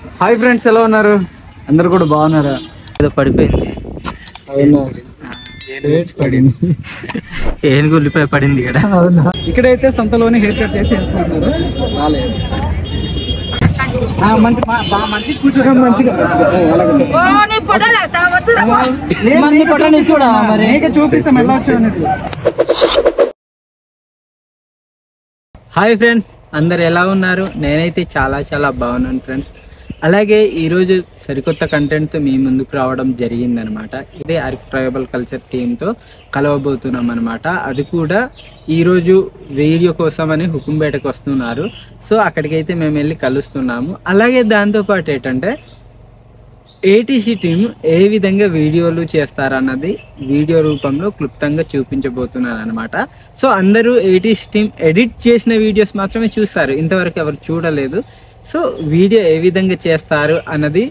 Hi friends, ఎలా ఉన్నారు? అందరు కూడా బాగున్నారా? ఏదో పడిపోయింది. అవునా? పడింది. ఏనుగు ఉల్లిపాయ పడింది ఇక్కడ. అవునా? ఇక్కడైతే సంతలోనే హెయిర్ కట్ చేసి చేసుకుంటున్నారు. మంచి కూర్చోడం మంచిగా చూపిస్తాం ఎలా వచ్చావు అనేది. హాయ్ ఫ్రెండ్స్, అందరు ఎలా ఉన్నారు? నేనైతే చాలా బాగున్నాను ఫ్రెండ్స్. అలాగే ఈరోజు సరికొత్త కంటెంట్తో మీ ముందుకు రావడం జరిగిందనమాట. ఇదే అరకు ట్రైబల్ కల్చర్ టీంతో కలవబోతున్నాం అనమాట. అది కూడా ఈరోజు వీడియో కోసమని హుకుంపేటకు వస్తున్నారు. సో అక్కడికైతే మేము వెళ్ళి కలుస్తున్నాము. అలాగే దాంతోపాటు ఏంటంటే ఏటీసీ టీం ఏ విధంగా వీడియోలు చేస్తారన్నది వీడియో రూపంలో క్లుప్తంగా చూపించబోతున్నాను అనమాట. సో అందరూ ఏటీసీ టీం ఎడిట్ చేసిన వీడియోస్ మాత్రమే చూస్తారు, ఇంతవరకు ఎవరు చూడలేదు. సో వీడియో ఏ విధంగా చేస్తారు అన్నది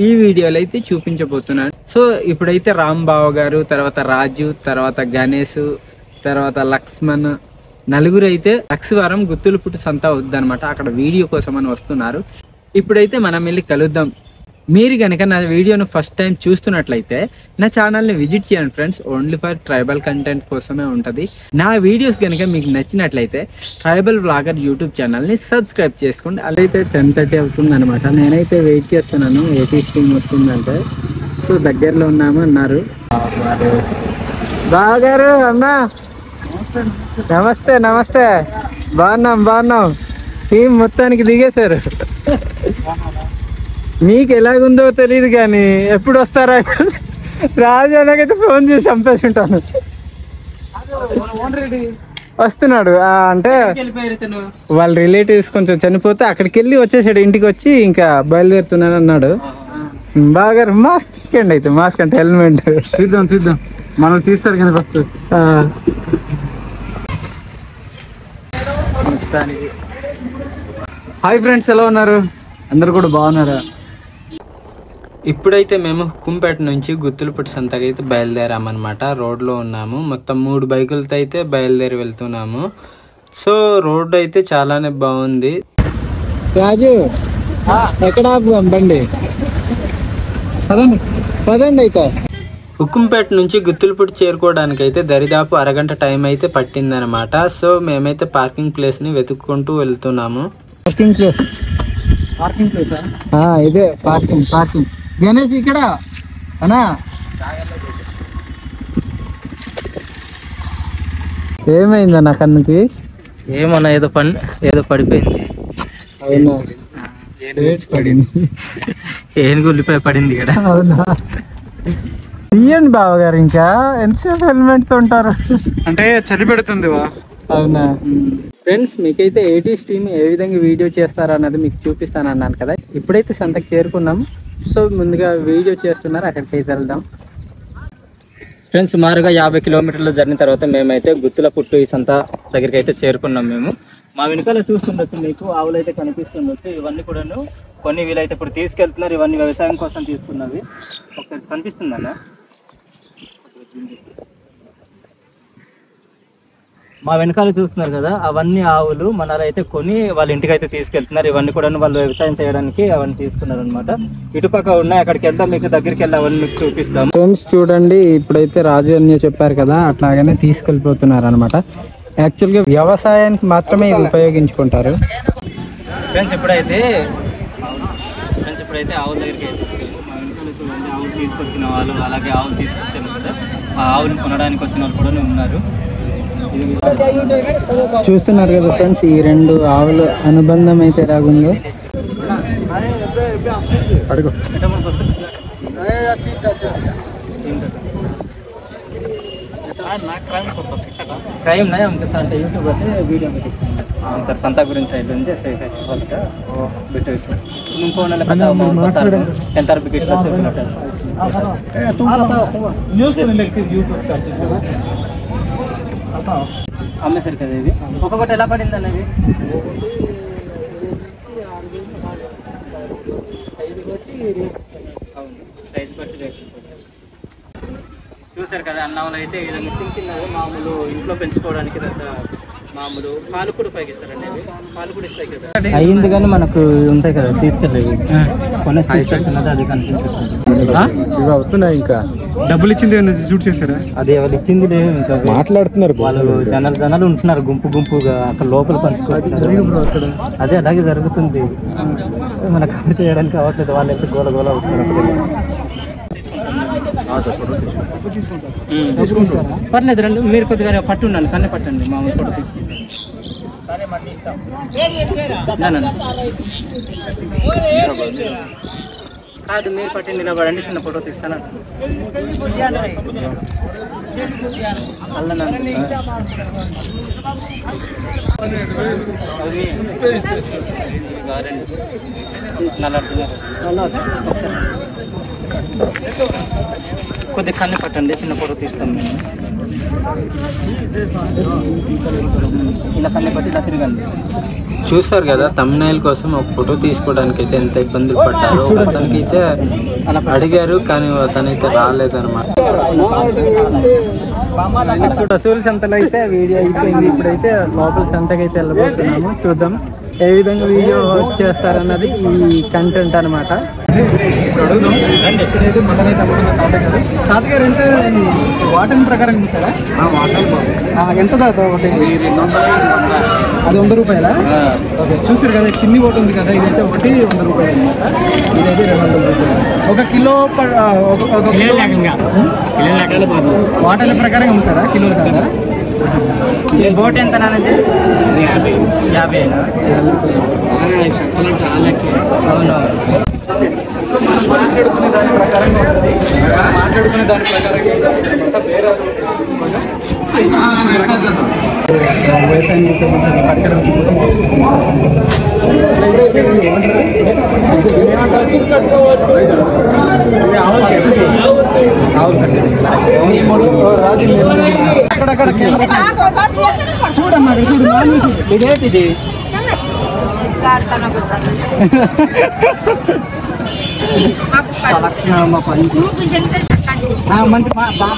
ఈ వీడియోలో అయితే చూపించబోతున్నాను. సో ఇప్పుడైతే రాంబావ గారు, తర్వాత రాజు, తర్వాత గణేష్, తర్వాత లక్ష్మణ్, నలుగురు అయితే లక్ష్మీవారం గుత్తులపుట్టు సంత వద్దనమాట. అక్కడ వీడియో కోసం అని వస్తున్నారు. ఇప్పుడైతే మనం వెళ్ళి కలుద్దాం. మీరు కనుక నా వీడియోను ఫస్ట్ టైం చూస్తున్నట్లయితే నా ఛానల్ని విజిట్ చేయండి friends. Only for tribal content కోసమే ఉంటుంది. నా వీడియోస్ కనుక మీకు నచ్చినట్లయితే ట్రైబల్ వ్లాగర్ యూట్యూబ్ ఛానల్ని సబ్స్క్రైబ్ చేసుకోండి. అలాగైతే 10:30 అవుతుంది అనమాట. నేనైతే వెయిట్ చేస్తున్నాను ఏటీసీ టీం వస్తుందంటే. సో దగ్గరలో ఉన్నాము అన్నారు. బాగారు అన్నా, నమస్తే. బాగున్నాం. టీం మొత్తానికి దిగేశారు. మీకు ఎలాగుందో తెలియదు కానీ ఎప్పుడు వస్తారా రాజు అన్నకైతే ఫోన్ చేసి చంపేస్తుంటాను. వస్తున్నాడు అంటే వాళ్ళ రిలేటివ్స్ కొంచెం చనిపోతే అక్కడికి వెళ్ళి వచ్చేసాడు. ఇంటికి వచ్చి ఇంకా బయలుదేరుతున్నాను అన్నాడు. బాగా మాస్క్ తీసుకోండి, అయితే మాస్క్ అంటే హెల్మెట్ చూద్దాం మనం తీస్తారు కానీ ఫస్ట్. హాయ్ ఫ్రెండ్స్, ఎలా ఉన్నారు? అందరు కూడా బాగున్నారా? ఇప్పుడైతే మేము హుకుంపేట నుంచి గుత్తులపుట్టు సంతకి అయితే బయలుదేరామన్నమాట. రోడ్లో ఉన్నాము. మొత్తం 3 బైకులతో అయితే బయలుదేరి వెళ్తున్నాము. సో రోడ్డు అయితే చాలానే బాగుంది. రాజు ఎక్కడ బండి? పదండి అయితే. హుకుంపేట నుంచి గుత్తులపుట్టు చేరుకోవడానికి అయితే దరిదాపు అరగంట టైం అయితే పట్టిందనమాట. సో మేమైతే పార్కింగ్ ప్లేస్ని వెతుక్కుంటూ వెళ్తున్నాము. పార్కింగ్ ప్లేసా? ఇదే పార్కింగ్. గణేష్ ఇక్కడ అనా? ఏమైందన్న కన్నుకి? ఏమన్నా ఏదో పడిపోయింది. అవునా? పడింది. ఏనుగు ఉల్లిపాయ పడింది ఇక్కడ. అవునా? తీయండి బావగారు, ఇంకా ఎంతసేపు హెల్మెట్ తో ఉంటారు? అంటే చలి పెడుతుంది. అవునా? ఫ్రెండ్స్, మీకైతే ఏటీసీ టీమ్ ఏ విధంగా వీడియో చేస్తారన్నది మీకు చూపిస్తాను అన్నాను కదా. ఇప్పుడైతే సంతకు చేరుకున్నాము. సో ముందుగా వీడియో చేస్తున్నారు, అక్కడికైతే వెళ్దాం. ఫ్రెండ్స్, సుమారుగా 50 కిలోమీటర్లు జరిగిన తర్వాత మేమైతే గుత్తులపుట్టు ఈ సంత దగ్గరికి అయితే చేరుకున్నాం. మేము మా వెనకాల చూస్తుండొచ్చు, మీకు ఆవులు అయితే కనిపిస్తుండొచ్చు. ఇవన్నీ కూడాను కొన్ని వీలైతే ఇప్పుడు తీసుకెళ్తున్నారు. ఇవన్నీ వ్యవసాయం కోసం తీసుకున్నవి. ఒకటి కనిపిస్తుందన్న, మా వెనకాల చూస్తున్నారు కదా, అవన్నీ ఆవులు మనరైతే కొని వాళ్ళ ఇంటికి అయితే తీసుకెళ్తున్నారు. ఇవన్నీ కూడా వాళ్ళు వ్యవసాయం చేయడానికి అవన్నీ తీసుకున్నారు అనమాట. ఇటుపక్క ఉన్నాయి, అక్కడికి వెళ్తాం, మీకు దగ్గరికి వెళ్ళి అవన్నీ మీకు చూపిస్తాం. ఫ్రెండ్స్ చూడండి, ఇప్పుడైతే రాజు అని చెప్పారు కదా, అట్లాగనే తీసుకెళ్ళిపోతున్నారు అనమాట. యాక్చువల్గా వ్యవసాయానికి మాత్రమే ఇది ఉపయోగించుకుంటారు. ఫ్రెండ్స్ ఇప్పుడైతే ఆవుల దగ్గరికి అయితే వచ్చారు. మా వెనకాల చూడండి, ఆవులు తీసుకొచ్చిన వాళ్ళు, అలాగే ఆవులు తీసుకొచ్చారు కదా, ఆ ఆవులు కొనడానికి వచ్చిన వాళ్ళు కూడా ఉన్నారు. చూస్తున్నారు కదా ఫ్రెండ్స్, ఈ 2 ఆవుల అనుబంధం అయితే ఎలాగుందో. అడుగు क्राइम नहीं हमके साथ यूट्यूब से वीडियो में अंतर संता गुరించి అయిపోయింది ఫెస్టివల్ గా బిట్ ఇంకోనల పता सर ఎంటర్ బికెట్ से बिलट ए तुम बताओ न्यूज़ में लिखते यूट्यूब करते हो बताओ हमें सर కదా ఇది ఒక్కొక్కటి ఎలా పడింది అన్నది సైజ్ బట్టి రేట్ చూసారు కదా. అన్నవులు అయితే చిన్న చిన్నవి మామూలు ఇంట్లో పెంచుకోవడానికి మామూలు పాలు కూడా ఉపయోగిస్తారండి. పాలు కూడా ఇస్తాయి కదా. అయ్యింది కానీ మనకు ఉంటాయి కదా తీసుకెళ్ళేవి కొన్ని తీసుకెళ్తున్నది అది కనిపించట్లేదు. ఇవి అవుతున్నాయి. ఇంకా డబ్బులు ఇచ్చింది షూట్ చేస్తారా? అది ఎవరు ఇచ్చింది లేదు. ఇంకా మాట్లాడుతున్నారు వాళ్ళు జనాలు ఉంటున్నారు గుంపుగా అక్కడ లోపల పంచుకోవాలి. అదే అలాగే జరుగుతుంది. మన కవర్ చేయడానికి అవ్వట్లేదు. వాళ్ళు ఎంత గోల అవుతున్నారు. పర్లేదు రండి, మీరు కొద్దిగా పట్టు ఉండండి, కన్నే పట్టండి. మామూలు ఫోటో తీసుకుంటాను. కాదు మీరు పట్టండి, నిలబడండి, చిన్న ఫోటో తీస్తాను. కొద్దిగా కన్ను పట్టండి, చిన్న ఫోటో తీస్తాం మేము. ఇలా కన్ను పట్టి ఇలా తిరగండి. చూసారు కదా తమ్నైల్ కోసం ఒక ఫోటో తీసుకోవడానికి అయితే ఎంత ఇబ్బందులు పడ్డారు. అతనికి అయితే అడిగారు కానీ అతనైతే రాలేదన్నమాట. రసూల్ సంతలో అయితే వీడియో అయిపోయింది. ఇప్పుడైతే లోపల సంతకి అయితే వెళ్ళబోతున్నాము. చూద్దాం ఏ విధంగా వీడియో చేస్తారన్నది ఈ కంటెంట్ అనమాట. తాతగారు ఎంత వాటర్ ప్రకారం ఇస్తారా? ఎంత ఒకటి అది 100 రూపాయలా? ఓకే, చూసారు కదా చిన్ని ఓటు ఉంది కదా, ఇదైతే ఒకటి 100 రూపాయలు అనమాట. ఇదైతే 200 రూపాయలు. ఒక కిలో వాటర్ల ప్రకారం అమ్ముతారా? కిలోలు కదా. బోట్ ఎంత నాన్నది? 50. అవును. మాట్లాడుకునే దాని ప్రకారం అక్కడక్కడ చూడమ్మా, చూడు ఇదేంటిది?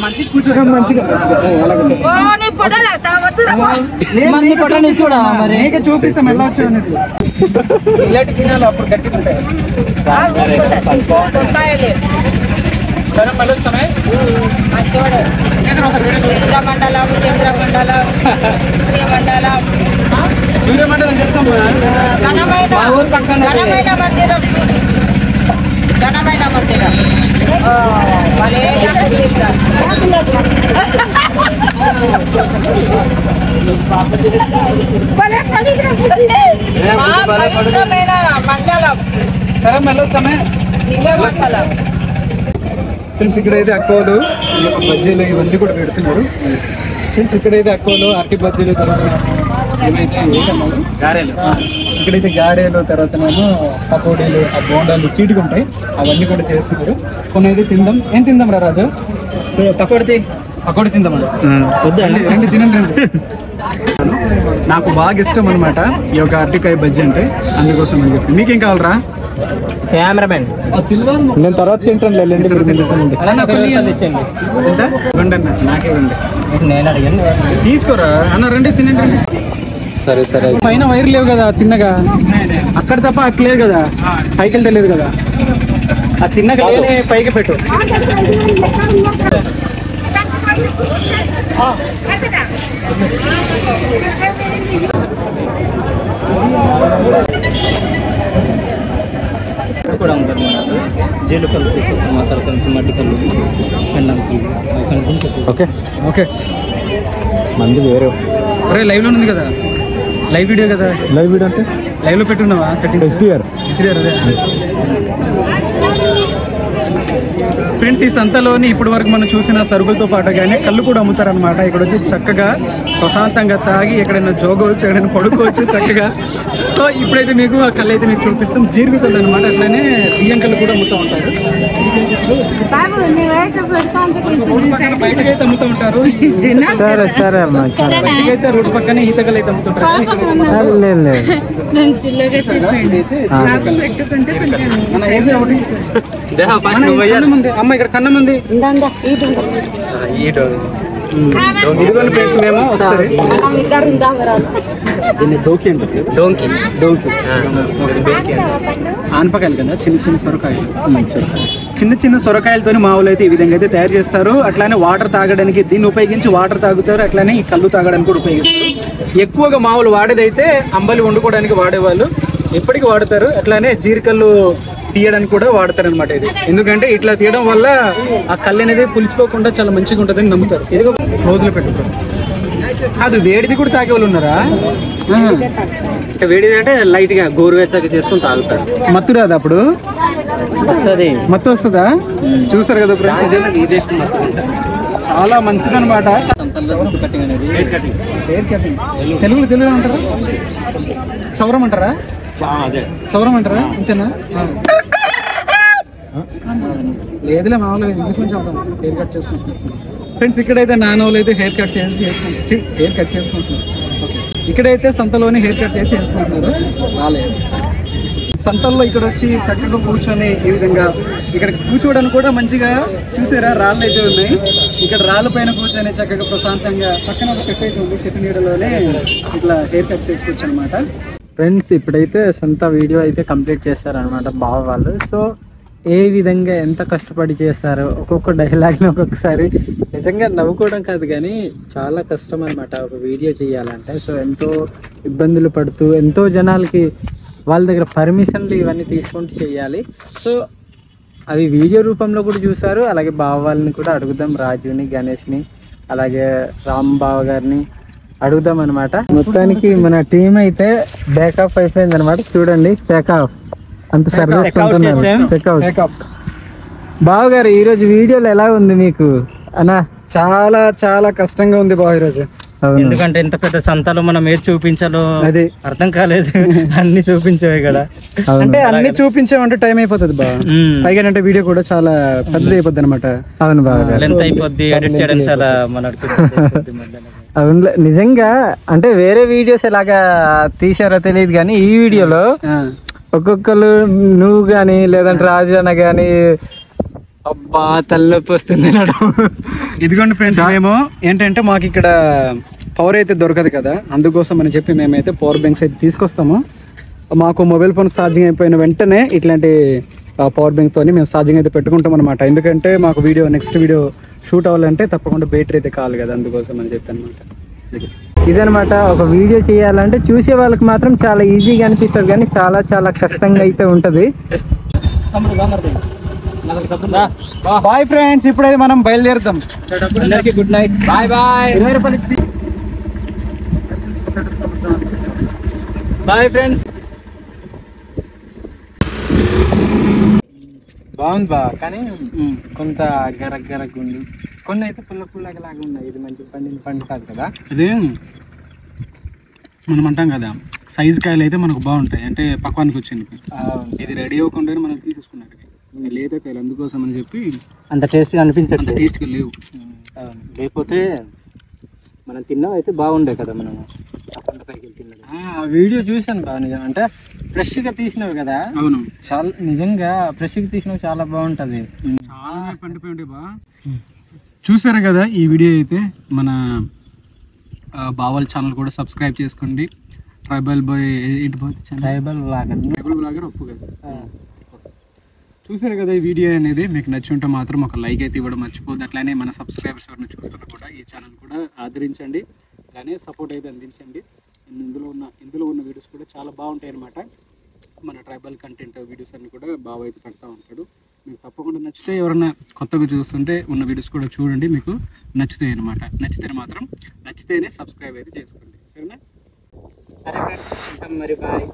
మంచి కూర్చోడం మంచిగా చూడా మరి చూపిస్తాం ఎలా వచ్చా అనేది. ఇలాంటి గిన్నెలు అప్పుడు గట్టిగా ఉంటాయి. సూర్యమండలం తెలుసమ్మా? ఊరు పక్కన ఘనమైన మందిరం. మండలం. సరే వెళ్ళొస్తామే. ఫ్రెండ్స్ ఇక్కడైతే అక్కోలు బజ్జీలు ఇవన్నీ కూడా పెడుతున్నారు. ఫ్రెండ్స్ ఇక్కడైతే అక్కోలు అరటి బజ్జీలు, తర్వాత ఏమైతే గారెలు, ఇక్కడైతే గారెలు, తర్వాత పకోడీలు, ఆ బోండాలు స్వీట్గా ఉంటాయి, అవన్నీ కూడా చేస్తున్నారు. కొన్ని అయితే తిందాం. ఏం తిందాం రా రాజు? పకోడీ తిందాం. రండి తినండి. నాకు బాగా ఇష్టం అనమాట ఈ యొక్క అరటికాయ బజ్జీ అంటే, అందుకోసం అని చెప్పి. మీకేం కావాలరా? కెమెరామెన్ నేను తర్వాత తింటాను. వెళ్ళండి నాకే రండి. నేను అడిగాను తీసుకోరా అన్న, రండి తినండి రండి. సరే పైన వైర్ లేవు కదా తిన్నగా, అక్కడ తప్ప అక్కలేదు కదా, పైకి వెళ్తలేదు కదా. ఆ తిన్నగా పైకి పెట్టు. కూడా ఉంటారు. మన జైలు కళ్ళు తీసుకొస్తాం, మా తర్వాత నుంచి మట్టి కళ్ళు ఓకే ఓకే. మంది వేరే అరే లైవ్లో ఉంది కదా, లైవ్ వీడియో కదా. లైవ్ వీడియో అంటే లైవ్లో పెట్టున్నావా? Setting HDR. ఫ్రెండ్స్ ఈ సంతలోని ఇప్పటి వరకు మనం చూసిన సరుకులతో పాటుగానే కళ్ళు కూడా అమ్ముతారనమాట. ఇక్కడ వచ్చి చక్కగా ప్రశాంతంగా తాగి ఎక్కడైనా జోగవచ్చు, ఎక్కడైనా పడుకోవచ్చు చక్కగా. సో ఇప్పుడైతే మీకు ఆ కళ్ళు అయితే మీకు చూపిస్తాం. జీరుగుతుంది అనమాట. అట్లానే బియ్యం కళ్ళు కూడా అమ్ముతూ ఉంటారు. బయటకి అయితే అమ్ముతూ ఉంటారు. సరే అమ్మా. బయటకైతే రోడ్డు పక్కనే ఈత కళ్ళు అయితే అమ్ముతుంటారు. అమ్మ ఇక్కడ కన్నం ఉంది. ఇదిగోండి ఫ్రెండ్స్ మేము ఒకసారి దీన్ని డోకి అంటారు. డోంకి డోకి ఆనపకాయలు కదా, చిన్న చిన్న సొరకాయలు. చిన్న చిన్న సొరకాయలతోని మా వాళ్ళు అయితే ఈ విధంగా అయితే తయారు చేస్తారు. అట్లానే వాటర్ తాగడానికి దీన్ని ఉపయోగించి వాటర్ తాగుతారు, అట్లానే ఈ కళ్ళు తాగడానికి కూడా ఉపయోగిస్తారు. ఎక్కువగా మా వాళ్ళు వాడేదైతే అంబలి వండుకోవడానికి వాడేవాళ్ళు, ఎప్పటికీ వాడతారు. అట్లానే జీరికల్లు తీయడానికి కూడా వాడతారు అనమాట ఇది. ఎందుకంటే ఇట్లా తీయడం వల్ల ఆ కళ్ళు అనేది పులిసిపోకుండా చాలా మంచిగా ఉంటుందని నమ్ముతారు. ఇదిగో రోజులు పెట్టుకుంటారు. అది వేడిది కూడా తాగే వాళ్ళు ఉన్నారా? వేడిది అంటే లైట్ గా గోరువెచ్చగా చేసుకుని తాగుతారు. మత్తు రాదు అప్పుడు? వస్తుంది. మత్తు వస్తుందా? చూసారు కదా ఫ్రెండ్స్, చాలా మంచిదన్నమాట. తెలుగులో అంటారా? సౌరం అంటారా? సౌరం అంటారా? అంతేనా? లేదులే, మామూలుగా ఇంగ్లీష్ నుంచి వెళ్తాం. హెయిర్ కట్ చేసుకుంటున్నాం ఫ్రెండ్స్. ఇక్కడైతే నాన్నోళ్ళు అయితే హెయిర్ కట్ చేసుకుంటున్నారు. ఓకే, ఇక్కడైతే సంతలోని హెయిర్ కట్ చేసుకుంటున్నారు. రాలేదు సంతల్లో ఇక్కడ వచ్చి చక్కగా కూర్చొని ఈ విధంగా ఇక్కడ కూర్చోవడానికి కూడా మంచిగా చూసారా, రాళ్ళు అయితే ఉన్నాయి. ఇక్కడ రాళ్ళ పైన కూర్చొని చక్కగా ప్రశాంతంగా పక్కన ఒక చెట్టు అయితే ఉంది, చెట్టు నీడలోనే ఇట్లా హెయిర్ కట్ చేసుకోవచ్చు అనమాట. ఫ్రెండ్స్ ఇప్పుడైతే సొంత వీడియో అయితే కంప్లీట్ చేస్తారనమాట బావ వాళ్ళు. సో ఏ విధంగా ఎంత కష్టపడి చేస్తారో ఒక్కొక్క డైలాగ్ని ఒక్కొక్కసారి నిజంగా నవ్వుకోవడం కాదు కానీ చాలా కష్టం అనమాట ఒక వీడియో చేయాలంటే. సో ఎంతో ఇబ్బందులు పడుతూ ఎంతో జనాలకి వాళ్ళ దగ్గర పర్మిషన్లు ఇవన్నీ తీసుకుంటూ చేయాలి. సో అవి వీడియో రూపంలో కూడా చూసారు. అలాగే బావ వాళ్ళని కూడా అడుగుదాం, రాజుని, గణేష్ని, అలాగే రామ్ బావ గారిని అడుగుదాం అనమాట. మొత్తానికి మన టీం అయితే బ్యాకప్ అయిపోయింది అనమాట. చూడండి, బ్యాకప్ అంత సర్వీస్ చెక్అవుట్. బావగారు ఈరోజు వీడియోలో ఎలా ఉంది మీకు అన్నా? చాలా చాలా కష్టంగా ఉంది బావ ఈరోజు. ఎందుకంటే ఇంత పెద్ద సంతలో మనం ఏది చూపించాలో అది అర్థం కాలేదు. అన్ని చూపించేవి కదా, అంటే అన్ని చూపించామంటే టైం అయిపోతుంది బా. పైగా అంటే వీడియో కూడా చాలా పెద్దది అయిపోద్ది అనమాట. అవును బాగా లెంత్ అయిపోద్ది, ఎడిట్ చేయడం చాలా మనకు అవును. నిజంగా అంటే వేరే వీడియోస్ ఎలాగా తీసారో తెలియదు కానీ ఈ వీడియోలో ఒక్కొక్కరు నువ్వు కానీ లేదంటే రాజు అన్న కానీ అబ్బా తలనొప్పి వస్తుంది. ఇదిగోండి ఫ్రెండ్స్, మేము ఏంటంటే మాకు ఇక్కడ పవర్ అయితే దొరకదు కదా, అందుకోసం అని చెప్పి మేమైతే పవర్ బ్యాంక్స్ అయితే తీసుకొస్తాము. మాకు మొబైల్ ఫోన్ ఛార్జింగ్ అయిపోయిన వెంటనే ఇట్లాంటి పవర్ బ్యాంక్తో మేము ఛార్జింగ్ అయితే పెట్టుకుంటాం అనమాట. ఎందుకంటే మాకు నెక్స్ట్ వీడియో షూట్ అవ్వాలంటే తప్పకుండా బ్యాటరీ అయితే కావాలి కదా, అందుకోసం అని చెప్పి అనమాట. ఇదనమాట, ఒక వీడియో చేయాలంటే చూసే వాళ్ళకి మాత్రం చాలా ఈజీగా అనిపిస్తుంది కానీ చాలా చాలా కష్టంగా అయితే ఉంటుంది. బాయ్ ఫ్రెండ్స్, ఇప్పుడైతే మనం బయలుదేరుతాం. అందరికీ good night, bye bye. Bye friends. బాగుంది బా, కానీ కొంత గరగ్ ఉంది, కొన్ని అయితే పుల్లగా లాగా ఉన్నాయి. ఇది మంచి పండు కాదు కదా. అదే మనం అంటాం కదా, సైజ్ కాయలు అయితే మనకు బాగుంటాయి, అంటే పక్వానికి వచ్చింది. ఇది రెడీ అవ్వకుండా మనం తీసుకున్నాడు లేత కాయలు, అందుకోసం అని చెప్పి అంత టేస్ట్గా అనిపించట్లేదు, అంత టేస్ట్గా లేవు. లేకపోతే మనం తిన్నాం అయితే బాగుండే కదా. మనం ఆ వీడియో చూసాను బాగా, నిజం అంటే ఫ్రెష్గా తీసినవి కదా. అవును, చాలా నిజంగా ఫ్రెష్గా తీసినవి చాలా బాగుంటుంది. చాలా పండిపోయి ఉంటాయి బా. చూసారు కదా ఈ వీడియో అయితే, మన బావల్ ఛానల్ కూడా సబ్స్క్రైబ్ చేసుకోండి. ట్రైబల్ బాయ్ ట్రైబల్ బ్లాగర్ ఒప్పు కదా. చూసారు కదా ఈ వీడియో అనేది, మీకు నచ్చి ఉంటే మాత్రం ఒక లైక్ అయితే ఇవ్వడం మర్చిపోద్దు. అట్లానే మన సబ్స్క్రైబర్స్ ఎవరైనా చూస్తున్నా కూడా ఈ ఛానల్ కూడా ఆదరించండి, అలానే సపోర్ట్ అయితే అందించండి. ఇందులో ఉన్న వీడియోస్ కూడా చాలా బాగుంటాయి అన్నమాట. మన ట్రైబల్ కంటెంట్ వీడియోస్ అన్ని కూడా బాగా అయితే పెడతా ఉంటాడు. మీకు తప్పకుండా నచ్చితే, ఎవరైనా కొత్తగా చూస్తుంటే ఉన్న వీడియోస్ కూడా చూడండి, మీకు నచ్చుతాయి అన్నమాట. నచ్చితేనే సబ్స్క్రైబ్ అయితే చేసుకోండి. సరేనా? సరే ఫ్రెండ్స్, మరి బాయ్.